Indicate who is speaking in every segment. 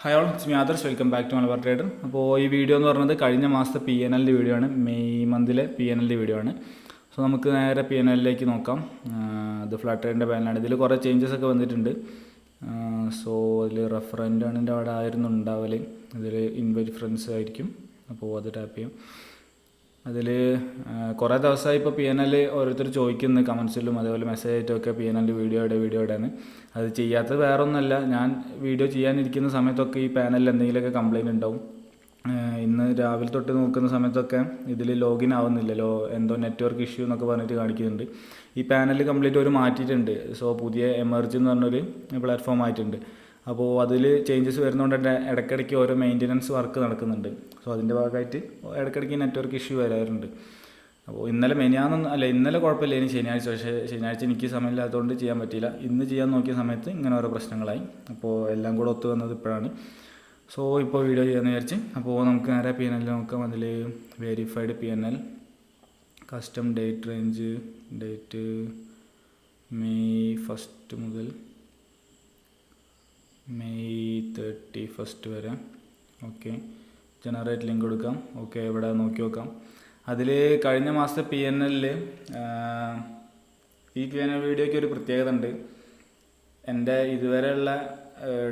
Speaker 1: Hi all, it's me Adarsh. Welcome back to Malabar trader. അപ്പോൾ ഈ video എന്ന് പറയുന്നത് കഴിഞ്ഞ മാസത്തെ PNL വീഡിയോ ആണ്. മെയ് മന്തിലെ PNL വീഡിയോ ആണ്. സോ നമുക്ക് നേരെ PNLിലേക്ക് നോക്കാം. ഇത് ഫ്ലാറ്റ് ട്രേഡിൻ്റെ പാനലാണ്. ഇതിൽ കുറേ ചേഞ്ചസ് ഒക്കെ വന്നിട്ടുണ്ട്. സോ അതിൽ റെഫറൻറ്റാണിൻ്റെ അവിടെ ആയിരുന്നു ഉണ്ടാവൽ. ഇതിൽ ഇൻവൈറ്റ് ഫ്രണ്ട്സ് ആയിരിക്കും. അപ്പോൾ അത് ടാപ്പ് ചെയ്യും. അതിൽ കുറേ ദിവസമായി ഇപ്പോൾ PNL ഓരോരുത്തർ ചോദിക്കുന്നു കമൻസിലും അതേപോലെ മെസ്സേജ് ആയിട്ടൊക്കെ PNL വീഡിയോയുടെയാണ്. അത് ചെയ്യാത്തത് വേറെ ഒന്നുമല്ല, ഞാൻ വീഡിയോ ചെയ്യാനിരിക്കുന്ന സമയത്തൊക്കെ ഈ പാനലിൽ എന്തെങ്കിലുമൊക്കെ കംപ്ലയിൻറ്റ് ഉണ്ടാവും. ഇന്ന് രാവിലെ തൊട്ട് നോക്കുന്ന സമയത്തൊക്കെ ഇതിൽ ലോഗിൻ ആവുന്നില്ലല്ലോ, എന്തോ നെറ്റ്വർക്ക് ഇഷ്യൂ എന്നൊക്കെ പറഞ്ഞിട്ട് കാണിക്കുന്നുണ്ട്. ഈ പാനൽ കംപ്ലീറ്റ് ഒരു മാറ്റിയിട്ടുണ്ട്. സോ പുതിയ എമർജ് എന്ന് പറഞ്ഞൊരു പ്ലാറ്റ്ഫോം ആയിട്ടുണ്ട്. അപ്പോൾ അതിൽ ചേഞ്ചസ് വരുന്നതുകൊണ്ട് തന്നെ ഇടയ്ക്കിടയ്ക്ക് ഓരോ മെയിൻ്റനൻസ് വർക്ക് നടക്കുന്നുണ്ട്. സോ അതിൻ്റെ ഭാഗമായിട്ട് ഇടയ്ക്കിടയ്ക്ക് നെറ്റ്വർക്ക് ഇഷ്യൂ വരാറുണ്ട്. അപ്പോൾ ഇന്നലെ കുഴപ്പമില്ല, ഇനി ശനിയാഴ്ച. പക്ഷേ ശനിയാഴ്ച എനിക്ക് സമയമില്ലാത്തതുകൊണ്ട് ചെയ്യാൻ പറ്റിയില്ല. ഇന്ന് ചെയ്യാൻ നോക്കിയ സമയത്ത് ഇങ്ങനെ ഓരോ പ്രശ്നങ്ങളായി. അപ്പോൾ എല്ലാം കൂടെ ഒത്തു വന്നത് ഇപ്പോഴാണ്. സോ ഇപ്പോൾ വീഡിയോ ചെയ്യാമെന്ന് വിചാരിച്ച്. അപ്പോൾ നമുക്ക് നേരെ PNL നോക്കാം. അതിൽ verified PNL, custom date range, date May 1 മുതൽ മെയ് 31 വരെ. ഓക്കെ, ജനറേറ്റ് ലിങ്ക് കൊടുക്കാം. ഓക്കെ, ഇവിടെ നോക്കി നോക്കാം. അതിൽ കഴിഞ്ഞ മാസത്തെ PNL ഈ PNL വീഡിയോയ്ക്ക് ഒരു പ്രത്യേകത ഉണ്ട്. എൻ്റെ ഇതുവരെയുള്ള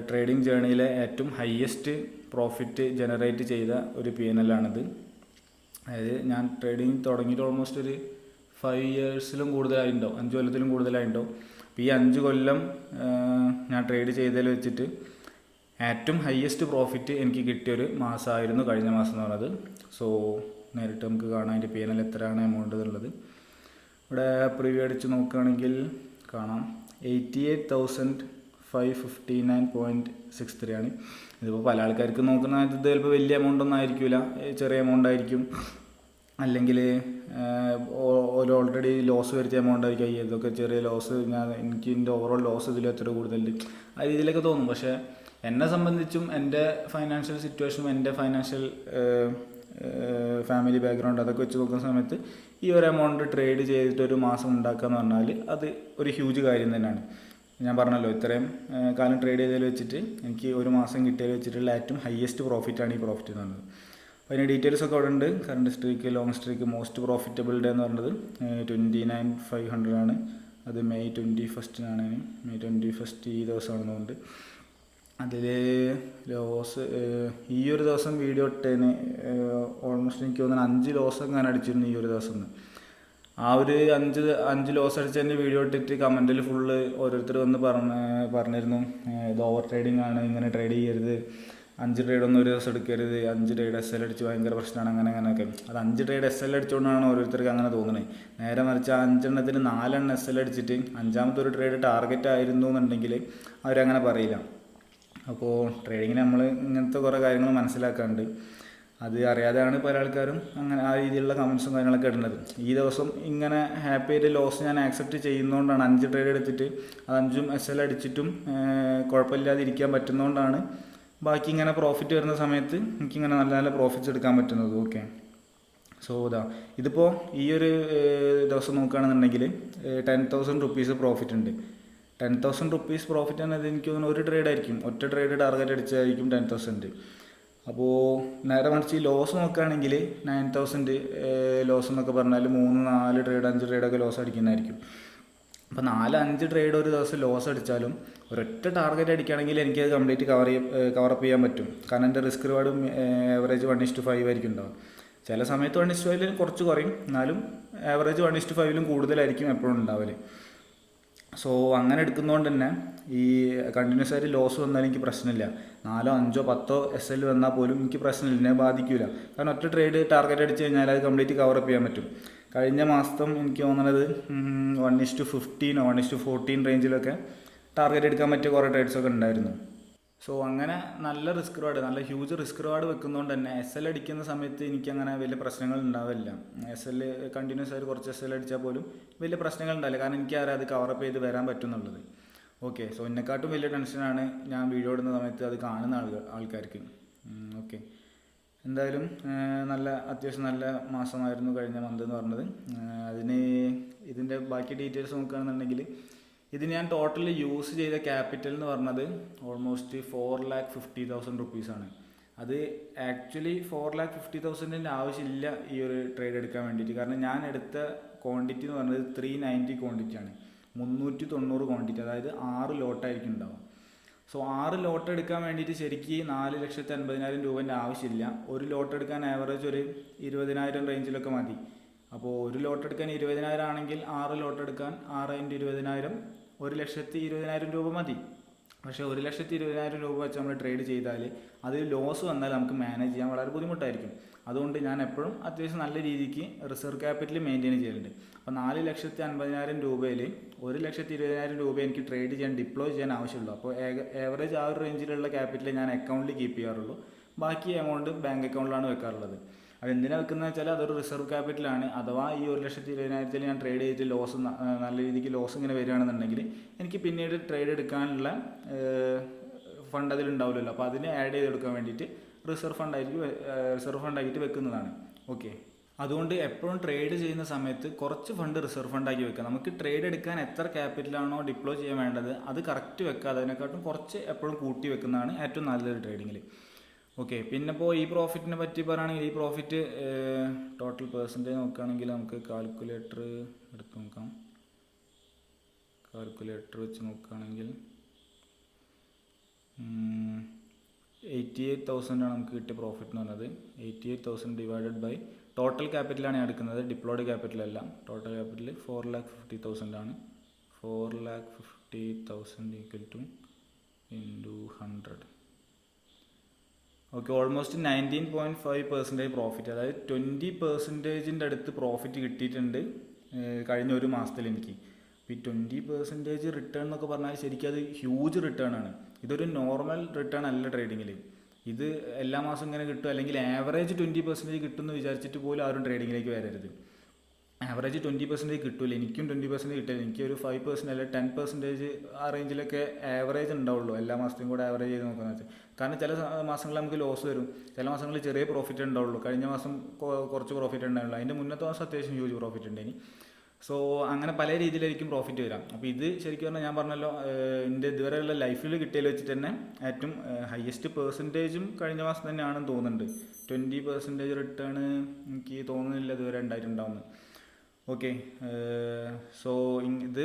Speaker 1: ട്രേഡിംഗ് ജേണിയിലെ ഏറ്റവും ഹയസ്റ്റ് പ്രോഫിറ്റ് ജനറേറ്റ് ചെയ്ത ഒരു PNL ആണിത്. അതായത് ഞാൻ ട്രേഡിങ് തുടങ്ങിയിട്ട് ഓൾമോസ്റ്റ് ഒരു 5 ഇയേഴ്സിലും കൂടുതലായിട്ടുണ്ടാവും, 5 കൊല്ലത്തിലും കൂടുതലായിട്ടുണ്ടാവും. അപ്പോൾ ഈ 5 കൊല്ലം ഞാൻ ട്രേഡ് ചെയ്തതിൽ വെച്ചിട്ട് ഏറ്റവും ഹയസ്റ്റ് പ്രോഫിറ്റ് എനിക്ക് കിട്ടിയൊരു മാസമായിരുന്നു കഴിഞ്ഞ മാസം എന്ന് പറയുന്നത്. സോ നേരിട്ട് നമുക്ക് കാണാം അതിൻ്റെ PNL എത്രയാണ് എമൗണ്ട് എന്നുള്ളത്. ഇവിടെ പ്രിവ്യൂ അടിച്ച് നോക്കുകയാണെങ്കിൽ കാണാം 88,559.63 ആണ്. ഇതിപ്പോൾ പല ആൾക്കാർക്ക് നോക്കുന്ന ഇത് ചിലപ്പോൾ വലിയ എമൗണ്ട് ഒന്നും ആയിരിക്കില്ല, ചെറിയ എമൗണ്ട് ആയിരിക്കും. അല്ലെങ്കിൽ ഓൾറെഡി ലോസ് വരുത്തിയ എമൗണ്ട് ആയിരിക്കും. ഇതൊക്കെ ചെറിയ ലോസ്, എനിക്ക് എൻ്റെ ഓവറോൾ ലോസ് ഇതിൽ എത്ര കൂടുതലുണ്ട് ആ രീതിയിലൊക്കെ തോന്നും. പക്ഷേ എന്നെ സംബന്ധിച്ചും എൻ്റെ ഫൈനാൻഷ്യൽ സിറ്റുവേഷനും എൻ്റെ ഫൈനാൻഷ്യൽ ഫാമിലി ബാക്ക്ഗ്രൗണ്ട് അതൊക്കെ വെച്ച് നോക്കുന്ന സമയത്ത് ഈ ഒരു എമൗണ്ട് ട്രേഡ് ചെയ്തിട്ട് ഒരു മാസം ഉണ്ടാക്കുക എന്ന് പറഞ്ഞാൽ അത് ഒരു ഹ്യൂജ് കാര്യം തന്നെയാണ്. ഞാൻ പറഞ്ഞല്ലോ, ഇത്രയും കാലം ട്രേഡ് ചെയ്തതിൽ വെച്ചിട്ട് എനിക്ക് ഒരു മാസം കിട്ടിയതിൽ വെച്ചിട്ടുള്ള ഏറ്റവും ഹയസ്റ്റ് പ്രോഫിറ്റാണ് ഈ പ്രോഫിറ്റ് എന്ന് പറഞ്ഞത്. അപ്പോൾ അതിൻ്റെ ഡീറ്റെയിൽസൊക്കെ അവിടെ ഉണ്ട്. Current streak, long streak, most profitable day എന്ന് പറയുന്നത് 29,500 ആണ്. അത് മെയ് 21 മെയ് 21 ഈ ദിവസമാണെന്നുണ്ട്. അതിൽ ലോസ് ഈ ഒരു ദിവസം വീഡിയോ ഇട്ടതിന് ഓൾമോസ്റ്റ് എനിക്ക് തോന്നുന്നു 5 ലോസൊക്കെ ഞാൻ അടിച്ചിരുന്നു ഈ ഒരു ദിവസം. ആ ഒരു 5 ലോസ് അടിച്ചതിൻ്റെ വീഡിയോ ഇട്ടിട്ട് കമൻറ്റിൽ ഫുള്ള് ഓരോരുത്തർ വന്ന് പറഞ്ഞിരുന്നു ഇത് ഓവർ ട്രേഡിംഗ് ആണ്, ഇങ്ങനെ ട്രേഡ് ചെയ്യരുത്, 5 ട്രേഡൊന്നും ഒരു ദിവസം എടുക്കരുത്, 5 ട്രേഡ് SL അടിച്ച് ഭയങ്കര പ്രശ്നമാണ്, അങ്ങനെയൊക്കെ. അത് 5 ട്രേഡ് SL അടിച്ചുകൊണ്ടാണ് ഓരോരുത്തർക്ക് അങ്ങനെ തോന്നുന്നത്. നേരെ മറിച്ച് 5 എണ്ണത്തിന് 4 എണ്ണം SL അടിച്ചിട്ട് 5ാമത്തെ ഒരു ട്രേഡ് ടാർഗറ്റ് ആയിരുന്നു എന്നുണ്ടെങ്കിൽ അവരങ്ങനെ പറയില്ല. അപ്പോൾ ട്രേഡിങ്ങിന് നമ്മൾ ഇങ്ങനത്തെ കുറേ കാര്യങ്ങൾ മനസ്സിലാക്കാറുണ്ട്. അത് അറിയാതെയാണ് പല ആൾക്കാരും അങ്ങനെ ആ രീതിയിലുള്ള കമൻസും കാര്യങ്ങളൊക്കെ ഇടുന്നത്. ഈ ദിവസം ഇങ്ങനെ ഹാപ്പി ആയിട്ട് ലോസ് ഞാൻ ആക്സെപ്റ്റ് ചെയ്യുന്നതുകൊണ്ടാണ്, 5 ട്രേഡ് എടുത്തിട്ട് അത് 5ഉം SL അടിച്ചിട്ടും കുഴപ്പമില്ലാതെ ഇരിക്കാൻ പറ്റുന്നതുകൊണ്ടാണ് ബാക്കി ഇങ്ങനെ പ്രോഫിറ്റ് വരുന്ന സമയത്ത് എനിക്കിങ്ങനെ നല്ല നല്ല പ്രോഫിറ്റ്സ് എടുക്കാൻ പറ്റുന്നത്. ഓക്കെ, സോ ഇതിപ്പോൾ ഈ ഒരു ദിവസം നോക്കുകയാണെന്നുണ്ടെങ്കിൽ 10,000 റുപ്പീസ് പ്രോഫിറ്റ് ഉണ്ട്. 10,000 റുപ്പീസ് പ്രോഫിറ്റ് എന്നത് എനിക്ക് തോന്നുന്നു ഒരു ട്രേഡ് ആയിരിക്കും, ഒറ്റ ട്രേഡ് ടാർഗറ്റ് അടിച്ചായിരിക്കും 10,000. അപ്പോൾ നേരെ മറിച്ച് ഈ ലോസ് നോക്കുകയാണെങ്കിൽ 9,000 ലോസ് എന്നൊക്കെ പറഞ്ഞാൽ 3, 4 ട്രേഡ് 5 ട്രേഡൊക്കെ ലോസ് അടിക്കുന്നതായിരിക്കും. അപ്പോൾ 4-5 ട്രേഡ് ഒരു ദിവസം ലോസ് അടിച്ചാലും ഒരൊറ്റ ടാർഗറ്റ് അടിക്കുകയാണെങ്കിൽ എനിക്കത് കംപ്ലീറ്റ് കവറപ്പ് ചെയ്യാൻ പറ്റും. കാരണം എൻ്റെ റിസ്ക് റിവാർഡും ആവറേജ് 1:5 ആയിരിക്കും ഉണ്ടാവും. ചില സമയത്ത് 1:5 കുറച്ച് കുറയും, എന്നാലും ആവറേജ് 1:5 കൂടുതലായിരിക്കും എപ്പോഴും ഉണ്ടാവല്. സോ അങ്ങനെ എടുക്കുന്നതുകൊണ്ട് തന്നെ ഈ കണ്ടിന്യൂസ് ആയിട്ട് ലോസ് വന്നാലും എനിക്ക് പ്രശ്നമില്ല. 4, 5, 10 SL വന്നാൽ പോലും എനിക്ക് പ്രശ്നമില്ല, എന്നെ ബാധിക്കില്ല. കാരണം ഒറ്റ ട്രേഡ് ടാർഗറ്റ് അടിച്ച് കഴിഞ്ഞാൽ അത് കംപ്ലീറ്റ് കവറപ്പ് ചെയ്യാൻ പറ്റും. കഴിഞ്ഞ മാസം എനിക്ക് തോന്നുന്നത് 1:15 1:14 റേഞ്ചിലൊക്കെ ടാർഗറ്റ് എടുക്കാൻ പറ്റിയ കുറേ ട്രേഡ്സൊക്കെ ഉണ്ടായിരുന്നു. സോ അങ്ങനെ നല്ല റിസ്ക് റിവാർഡ്, നല്ല ഹ്യൂജ് റിസ്ക് റിവാർഡ് വെക്കുന്നതുകൊണ്ട് തന്നെ SL അടിക്കുന്ന സമയത്ത് എനിക്കങ്ങനെ വലിയ പ്രശ്നങ്ങൾ ഉണ്ടാവില്ല. SL കണ്ടിന്യൂസ് ആയിട്ട് കുറച്ച് SL അടിച്ചാൽ പോലും വലിയ പ്രശ്നങ്ങൾ ഉണ്ടാവില്ല. കാരണം എനിക്കറിയാം അത് കവറപ്പ് ചെയ്ത് വരാൻ പറ്റും എന്നുള്ളത്. ഓക്കെ, സോ എന്നെക്കാട്ടും വലിയ ടെൻഷനാണ് ഞാൻ വീഡിയോ ഇടുന്ന സമയത്ത് അത് കാണുന്ന ആൾക്കാർക്ക്. ഓക്കെ, എന്തായാലും അത്യാവശ്യം നല്ല മാസമായിരുന്നു കഴിഞ്ഞ മന്ത് എന്ന് പറഞ്ഞത്. ഇതിൻ്റെ ബാക്കി ഡീറ്റെയിൽസ് നോക്കുകയാണെന്നുണ്ടെങ്കിൽ ഇത് ഞാൻ ടോട്ടൽ യൂസ് ചെയ്ത ക്യാപിറ്റൽ എന്ന് പറഞ്ഞത് ഓൾമോസ്റ്റ് 4,50,000 റുപ്പീസാണ്. അത് ആക്ച്വലി 4,50,000 ആവശ്യമില്ല ഈ ഒരു ട്രേഡ് എടുക്കാൻ വേണ്ടിയിട്ട്. കാരണം ഞാൻ എടുത്ത ക്വാണ്ടിറ്റി എന്ന് പറഞ്ഞത് 390 ക്വാണ്ടിറ്റിയാണ്, 390 ക്വാണ്ടിറ്റി, അതായത് 6 ലോട്ടായിരിക്കും ഉണ്ടാവും. സോ 6 ലോട്ട് എടുക്കാൻ വേണ്ടിയിട്ട് ശരിക്കും 4,50,000 രൂപേൻ്റെ ആവശ്യമില്ല. ഒരു ലോട്ട് എടുക്കാൻ ആവറേജ് ഒരു 20,000 റേഞ്ചിലൊക്കെ മതി. അപ്പോൾ ഒരു ലോട്ട് എടുക്കാൻ 20,000 ആണെങ്കിൽ 6 ലോട്ട് എടുക്കാൻ 6 × 20,000 1,20,000 രൂപ മതി. പക്ഷേ 1,20,000 രൂപ വെച്ച് നമ്മൾ ട്രേഡ് ചെയ്താൽ അതിൽ ലോസ് വന്നാൽ നമുക്ക് മാനേജ് ചെയ്യാൻ വളരെ ബുദ്ധിമുട്ടായിരിക്കും. അതുകൊണ്ട് ഞാൻ എപ്പോഴും അത്യാവശ്യം നല്ല രീതിക്ക് റിസർവ് ക്യാപിറ്റൽ മെയിൻറ്റെയിൻ ചെയ്യലുണ്ട്. അപ്പോൾ 4,50,000 രൂപയിൽ 1,20,000 രൂപ എനിക്ക് ട്രേഡ് ചെയ്യാൻ ഡിപ്ലോയ് ചെയ്യാൻ ആവശ്യമുള്ളൂ. അപ്പോൾ ഏവറേജ് ആ ഒരു റേഞ്ചിലുള്ള ക്യാപിറ്റൽ ഞാൻ അക്കൗണ്ടിൽ കീപ്പ് ചെയ്യാറുള്ളൂ. ബാക്കി എമൗണ്ട് ബാങ്ക് അക്കൗണ്ടിലാണ് വെക്കാറുള്ളത്. അതെന്തിനാണ് വെക്കുന്നത് വെച്ചാൽ അതൊരു റിസർവ് ക്യാപിറ്റലാണ്. അഥവാ ഈ 1,20,000 ഞാൻ ട്രേഡ് ചെയ്തിട്ട് ലോസ് നല്ല രീതിക്ക് ലോസ് ഇങ്ങനെ വരികയാണെന്നുണ്ടെങ്കിൽ എനിക്ക് പിന്നീട് ട്രേഡ് എടുക്കാനുള്ള ഫണ്ട് അതിലുണ്ടാവില്ലല്ലോ. അപ്പോൾ അതിനെ ആഡ് ചെയ്തെടുക്കാൻ വേണ്ടിയിട്ട് റിസർവ് ഫണ്ടായിട്ട് വെക്കുന്നതാണ്. ഓക്കെ, അതുകൊണ്ട് എപ്പോഴും ട്രേഡ് ചെയ്യുന്ന സമയത്ത് കുറച്ച് ഫണ്ട് റിസർവ് ഫണ്ടാക്കി വെക്കുക. നമുക്ക് ട്രേഡ് എടുക്കാൻ എത്ര ക്യാപിറ്റലാണോ ഡിപ്ലോയ് ചെയ്യാൻ വേണ്ടത് അത് കറക്റ്റ് വെക്കുക. അതിനെക്കാട്ടും കുറച്ച് എപ്പോഴും കൂട്ടി വെക്കുന്നതാണ് ഏറ്റവും നല്ലൊരു ട്രേഡിങ്ങിൽ. ഓക്കെ, പിന്നെ ഇപ്പോൾ ഈ പ്രോഫിറ്റിനെ പറ്റി പറയുകയാണെങ്കിൽ ഈ പ്രോഫിറ്റ് ടോട്ടൽ പെർസെൻറ്റേജ് നോക്കുകയാണെങ്കിൽ നമുക്ക് കാൽക്കുലേറ്റർ എടുത്ത് നോക്കാം. കാൽക്കുലേറ്റർ വെച്ച് നോക്കുകയാണെങ്കിൽ 88,000 ആണ് നമുക്ക് കിട്ടിയ പ്രോഫിറ്റ് എന്ന് പറഞ്ഞത്. 88,000 ഡിവൈഡഡ് ബൈ ടോട്ടൽ ക്യാപിറ്റലാണ് ഞാൻ എടുക്കുന്നത്, ഡിപ്ലോയ്ഡ് ക്യാപിറ്റൽ അല്ല. ടോട്ടൽ ക്യാപിറ്റൽ 4,50,000 ആണ്. 4,50,000 equal two into 100. Okay, almost 19.5% profit, അതായത് 20% അടുത്ത് പ്രോഫിറ്റ് കിട്ടിയിട്ടുണ്ട് കഴിഞ്ഞ ഒരു മാസത്തിൽ എനിക്ക്. അപ്പോൾ ഈ 20% റിട്ടേൺ എന്നൊക്കെ പറഞ്ഞാൽ ശരിക്കും അത് ഹ്യൂജ് റിട്ടേൺ ആണ്. ഇതൊരു നോർമൽ റിട്ടേൺ അല്ല ട്രേഡിങ്ങിൽ. ഇത് എല്ലാ മാസം ഇങ്ങനെ കിട്ടും, അല്ലെങ്കിൽ ആവറേജ് 20% കിട്ടുമെന്ന് വിചാരിച്ചിട്ട് പോലും ആരും ട്രേഡിങ്ങിലേക്ക് വരരുത്. ആവറേജ് 20% കിട്ടില്ല, എനിക്കും 20% കിട്ടില്ല. എനിക്കൊരു 5% അല്ലെങ്കിൽ 10% ആ റേഞ്ചിലൊക്കെ ആവറേജ് ഉണ്ടാവുള്ളൂ എല്ലാ മാസത്തെയും കൂടെ ആവറേജ് ചെയ്ത് നോക്കുന്നത് വെച്ചാൽ. കാരണം ചില മാസങ്ങളിൽ നമുക്ക് ലോസ് വരും, ചില മാസങ്ങളിൽ ചെറിയ പ്രോഫിറ്റ് ഉണ്ടാവുള്ളൂ. കഴിഞ്ഞ മാസം കുറച്ച് പ്രോഫിറ്റ് ഉണ്ടാവുള്ളൂ, അതിൻ്റെ മുന്നത്തെ മാസം അത്യാവശ്യം ഹ്യൂജ് പ്രോഫിറ്റ് ഉണ്ടായി. സോ അങ്ങനെ പല രീതിയിലായിരിക്കും പ്രോഫിറ്റ് വരാം. അപ്പോൾ ഇത് ശരിക്കും പറഞ്ഞാൽ ഞാൻ പറഞ്ഞല്ലോ, എൻ്റെ ഇതുവരെയുള്ള ലൈഫിൽ കിട്ടിയതിൽ വെച്ചിട്ട് തന്നെ ഏറ്റവും ഹയസ്റ്റ് പെർസെൻറ്റേജും കഴിഞ്ഞ മാസം തന്നെയാണെന്ന് തോന്നുന്നുണ്ട്. 20% റിട്ടേൺ എനിക്ക് തോന്നുന്നില്ല ഇതുവരെ ഉണ്ടായിട്ടുണ്ടാവുന്നത്. ഓക്കെ, സോ ഇത്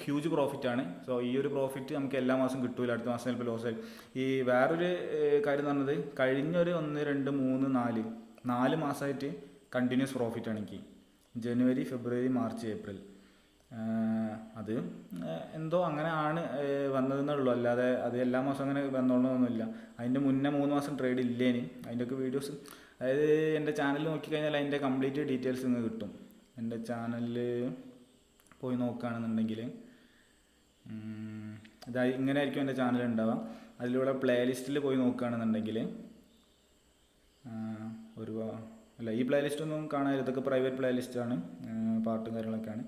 Speaker 1: ഹ്യൂജ് പ്രോഫിറ്റാണ്. സോ ഈ ഒരു പ്രോഫിറ്റ് നമുക്ക് എല്ലാ മാസം കിട്ടില്ല, അടുത്ത മാസം ചിലപ്പോൾ ലോസ് ആയി. ഈ വേറൊരു കാര്യം എന്ന് പറഞ്ഞത് കഴിഞ്ഞൊരു 1, 2, 3, 4 മാസമായിട്ട് കണ്ടിന്യൂസ് പ്രോഫിറ്റാണ് എനിക്ക്. ജനുവരി, ഫെബ്രുവരി, മാർച്ച്, ഏപ്രിൽ. അത് എന്തോ അങ്ങനെ ആണ് വന്നതെന്നുള്ളൂ, അല്ലാതെ അത് എല്ലാ മാസം അങ്ങനെ വന്നോളണമെന്നൊന്നുമില്ല. അതിൻ്റെ മുന്നേ 3 മാസം ട്രേഡ് ഇല്ലേനി. അതിൻ്റെയൊക്കെ വീഡിയോസ്, അതായത് എൻ്റെ ചാനൽ നോക്കിക്കഴിഞ്ഞാൽ അതിൻ്റെ കംപ്ലീറ്റ് ഡീറ്റെയിൽസ് നിങ്ങൾക്ക് കിട്ടും. എൻ്റെ ചാനലിൽ പോയി നോക്കുകയാണെന്നുണ്ടെങ്കിൽ ഇതായി ഇങ്ങനെ ആയിരിക്കും എൻ്റെ ചാനൽ ഉണ്ടാവാം. അതിലൂടെ പ്ലേലിസ്റ്റിൽ പോയി നോക്കുകയാണെന്നുണ്ടെങ്കിൽ അല്ല, ഈ പ്ലേലിസ്റ്റൊന്നും കാണാൻ, ഇതൊക്കെ പ്രൈവറ്റ് പ്ലേലിസ്റ്റാണ്, പാട്ടും കാര്യങ്ങളൊക്കെയാണ്.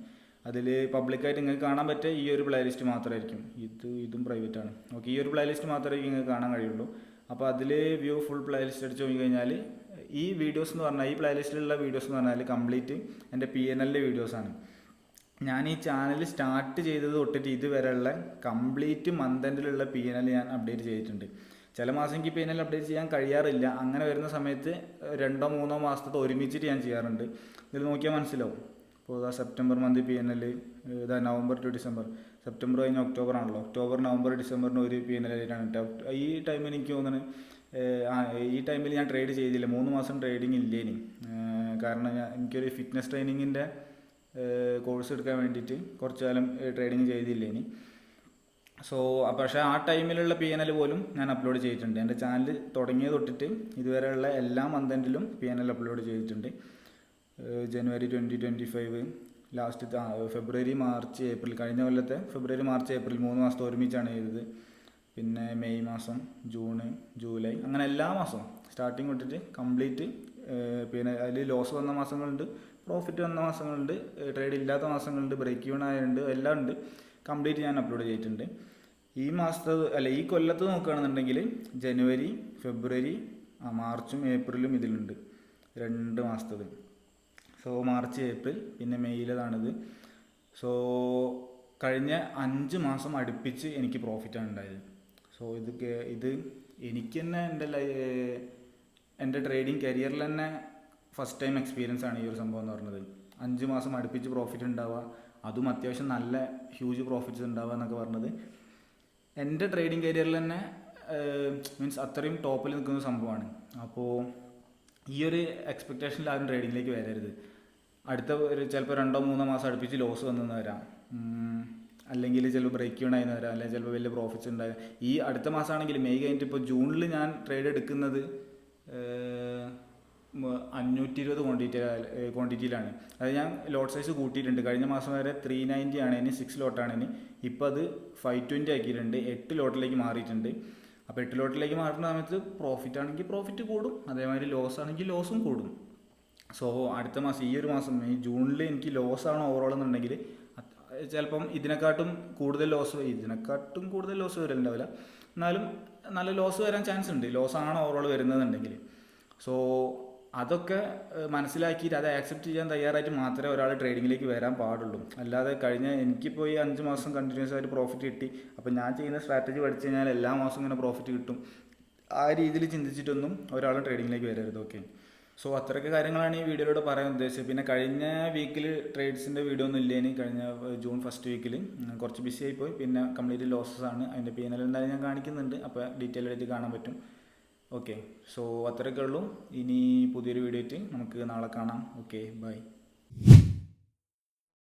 Speaker 1: അതിൽ പബ്ലിക്കായിട്ട് നിങ്ങൾക്ക് കാണാൻ പറ്റിയ ഈ ഒരു പ്ലേലിസ്റ്റ് മാത്രമായിരിക്കും. ഇതും പ്രൈവറ്റാണ്. ഓക്കെ, ഈ ഒരു പ്ലേലിസ്റ്റ് മാത്രമേ നിങ്ങൾക്ക് കാണാൻ കഴിയുള്ളൂ. അപ്പോൾ അതിൽ വ്യൂ ഫുൾ പ്ലേലിസ്റ്റ് അടിച്ച് നോക്കി കഴിഞ്ഞാൽ ഈ വീഡിയോസ് എന്ന് പറഞ്ഞാൽ, ഈ പ്ലേലിസ്റ്റിലുള്ള വീഡിയോസ് എന്ന് പറഞ്ഞാൽ കംപ്ലീറ്റ് എൻ്റെ PNL വീഡിയോസാണ്. ഞാൻ ഈ ചാനൽ സ്റ്റാർട്ട് ചെയ്തത് തൊട്ടിട്ട് ഇതുവരെയുള്ള കംപ്ലീറ്റ് മന്ത് എൻഡിലുള്ള PNL ഞാൻ അപ്ഡേറ്റ് ചെയ്തിട്ടുണ്ട്. ചില മാസം എനിക്ക് PNL അപ്ഡേറ്റ് ചെയ്യാൻ കഴിയാറില്ല. അങ്ങനെ വരുന്ന സമയത്ത് 2 or 3 മാസത്തെ ഒരുമിച്ചിട്ട് ഞാൻ ചെയ്യാറുണ്ട്. ഇതിൽ നോക്കിയാൽ മനസ്സിലാവും. ഇപ്പോൾ September month PNL, November to December, September കഴിഞ്ഞ് ഒക്ടോബർ ആണല്ലോ, ഒക്ടോബർ, നവംബർ, ഡിസംബറിന് ഒരു PNL ആയിട്ടാണ് ഇട്ടത്. ഈ ടൈമിൽ എനിക്ക് തോന്നുന്നത് ഈ ടൈമിൽ ഞാൻ ട്രേഡ് ചെയ്തില്ല, 3 മാസം ട്രേഡിങ് ഇല്ലേനി. കാരണം എനിക്കൊരു ഫിറ്റ്നസ് ട്രെയിനിങ്ങിൻ്റെ കോഴ്സ് എടുക്കാൻ വേണ്ടിയിട്ട് കുറച്ച് കാലം ട്രേഡിങ് ചെയ്തില്ലേനി. സോ പക്ഷേ ആ ടൈമിലുള്ള PNL പോലും ഞാൻ അപ്ലോഡ് ചെയ്തിട്ടുണ്ട്. എൻ്റെ ചാനൽ തുടങ്ങിയ തൊട്ടിട്ട് ഇതുവരെയുള്ള എല്ലാ മന്ത് എൻഡിലും PNL അപ്ലോഡ് ചെയ്തിട്ടുണ്ട്. ജനുവരി 2025, ലാസ്റ്റ് ഫെബ്രുവരി, മാർച്ച്, ഏപ്രിൽ, കഴിഞ്ഞ കൊല്ലത്തെ ഫെബ്രുവരി, മാർച്ച്, ഏപ്രിൽ 3 മാസത്തെ ഒരുമിച്ചാണ് ചെയ്തത്. പിന്നെ മെയ് മാസം, ജൂൺ, ജൂലൈ, അങ്ങനെ എല്ലാ മാസവും സ്റ്റാർട്ടിങ് തൊട്ടിട്ട് കംപ്ലീറ്റ്. പിന്നെ അതിൽ ലോസ് വന്ന മാസങ്ങളുണ്ട്, പ്രോഫിറ്റ് വന്ന മാസങ്ങളുണ്ട്, ട്രേഡ് ഇല്ലാത്ത മാസങ്ങളുണ്ട്, ബ്രേക്ക് ഈവൺ ആയുണ്ട്, എല്ലാം ഉണ്ട്. കംപ്ലീറ്റ് ഞാൻ അപ്ലോഡ് ചെയ്തിട്ടുണ്ട്. ഈ മാസത്തെ ഈ കൊല്ലത്ത് നോക്കുകയാണെന്നുണ്ടെങ്കിൽ ജനുവരി, ഫെബ്രുവരി, മാർച്ചും ഏപ്രിലും ഇതിലുണ്ട്, 2 മാസത്തത്. സോ മാർച്ച്, ഏപ്രിൽ, പിന്നെ മെയ്യിലതാണിത്. സോ കഴിഞ്ഞ 5 മാസം അടുപ്പിച്ച് എനിക്ക് പ്രോഫിറ്റാണ് ഉണ്ടായത്. സോ ഇത് എനിക്ക് തന്നെ എൻ്റെ ട്രേഡിങ് കരിയറിൽ തന്നെ ഫസ്റ്റ് ടൈം എക്സ്പീരിയൻസ് ആണ് ഈ ഒരു സംഭവം എന്ന് പറയുന്നത്. 5 മാസം അടുപ്പിച്ച് പ്രോഫിറ്റ് ഉണ്ടാവുക, അതും അത്യാവശ്യം നല്ല ഹ്യൂജ് പ്രോഫിറ്റ്സ് ഉണ്ടാവുക എന്നൊക്കെ പറഞ്ഞത് എൻ്റെ ട്രേഡിങ് കരിയറിൽ തന്നെ മീൻസ് അത്രയും ടോപ്പിൽ നിൽക്കുന്ന സംഭവമാണ്. അപ്പോൾ ഈ ഒരു എക്സ്പെക്റ്റേഷനിൽ ആരും ട്രേഡിങ്ങിലേക്ക് വരരുത്. അടുത്ത ഒരു ചിലപ്പോൾ 2-3 മാസം അടുപ്പിച്ച് ലോസ് വന്നെന്ന് വരാം, അല്ലെങ്കിൽ ചിലപ്പോൾ ബ്രേക്ക് യൂൺ ആയെന്ന് വരാം, അല്ലെങ്കിൽ ചിലപ്പോൾ വലിയ പ്രോഫിറ്റ്സ് ഉണ്ടാകും. ഈ അടുത്ത മാസമാണെങ്കിൽ മെയ് കഴിഞ്ഞിട്ട് ഇപ്പോൾ ജൂണിൽ ഞാൻ ട്രേഡ് എടുക്കുന്നത് 520 ക്വാണ്ടിറ്റിയിലാണ്. അത് ഞാൻ ലോട്ട് സൈസ് കൂട്ടിയിട്ടുണ്ട്. കഴിഞ്ഞ മാസം വരെ 390 ആണ്, ഇനി 6 ലോട്ടാണ്. ഇനി ഇപ്പോൾ അത് 520 ആക്കിയിട്ടുണ്ട്, 8 ലോട്ടിലേക്ക് മാറിയിട്ടുണ്ട്. അപ്പോൾ 8 ലോട്ടിലേക്ക് മാറുന്ന സമയത്ത് പ്രോഫിറ്റ് ആണെങ്കിൽ പ്രോഫിറ്റ് കൂടും, അതേമാതിരി ലോസ് ആണെങ്കിൽ ലോസും കൂടും. സോ അടുത്ത മാസം ഈ ഒരു മാസം ഈ ജൂണിൽ എനിക്ക് ലോസാണ് ഓവറോൾ എന്നുണ്ടെങ്കിൽ ചിലപ്പം ഇതിനെക്കാട്ടും കൂടുതൽ ലോസ് വരലുണ്ടാവില്ല, എന്നാലും നല്ല ലോസ് വരാൻ ചാൻസ് ഉണ്ട്, ലോസാണ് ഓവറോൾ വരുന്നതെന്നുണ്ടെങ്കിൽ. സോ അതൊക്കെ മനസ്സിലാക്കിയിട്ട് അത് ആക്സെപ്റ്റ് ചെയ്യാൻ തയ്യാറായിട്ട് മാത്രമേ ഒരാൾ ട്രേഡിങ്ങിലേക്ക് വരാൻ പാടുള്ളൂ. അല്ലാതെ എനിക്കിപ്പോൾ ഈ 5 മാസം കണ്ടിന്യൂസ് ആയിട്ട് പ്രോഫിറ്റ് കിട്ടി, അപ്പോൾ ഞാൻ ചെയ്യുന്ന സ്ട്രാറ്റജി പഠിച്ചു കഴിഞ്ഞാൽ എല്ലാ മാസവും ഇങ്ങനെ പ്രോഫിറ്റ് കിട്ടും, ആ രീതിയിൽ ചിന്തിച്ചിട്ടൊന്നും ഒരാൾ ട്രേഡിങ്ങിലേക്ക് വരരുത്. ഓക്കെ, സോ അത്രയൊക്കെ കാര്യങ്ങളാണ് ഈ വീഡിയോയിലൂടെ പറയാൻ ഉദ്ദേശിച്ചത്. പിന്നെ കഴിഞ്ഞ വീക്കിൽ ട്രേഡ്സിൻ്റെ വീഡിയോ ഒന്നും ഇല്ലേനി. കഴിഞ്ഞ ജൂൺ ഫസ്റ്റ് വീക്കിൽ കുറച്ച് ബിസി ആയിപ്പോയി, പിന്നെ കംപ്ലീറ്റ് ലോസസ് ആണ്. അതിൻ്റെ P&L എന്തായാലും ഞാൻ കാണിക്കുന്നുണ്ട്, അപ്പോൾ ഡീറ്റെയിൽ ആയിട്ട് കാണാൻ പറ്റും. ഓക്കെ, സോ അത്രയൊക്കെ ഉള്ളൂ. ഇനി പുതിയൊരു വീഡിയോ ആയിട്ട് നമുക്ക് നാളെ കാണാം. Okay, by.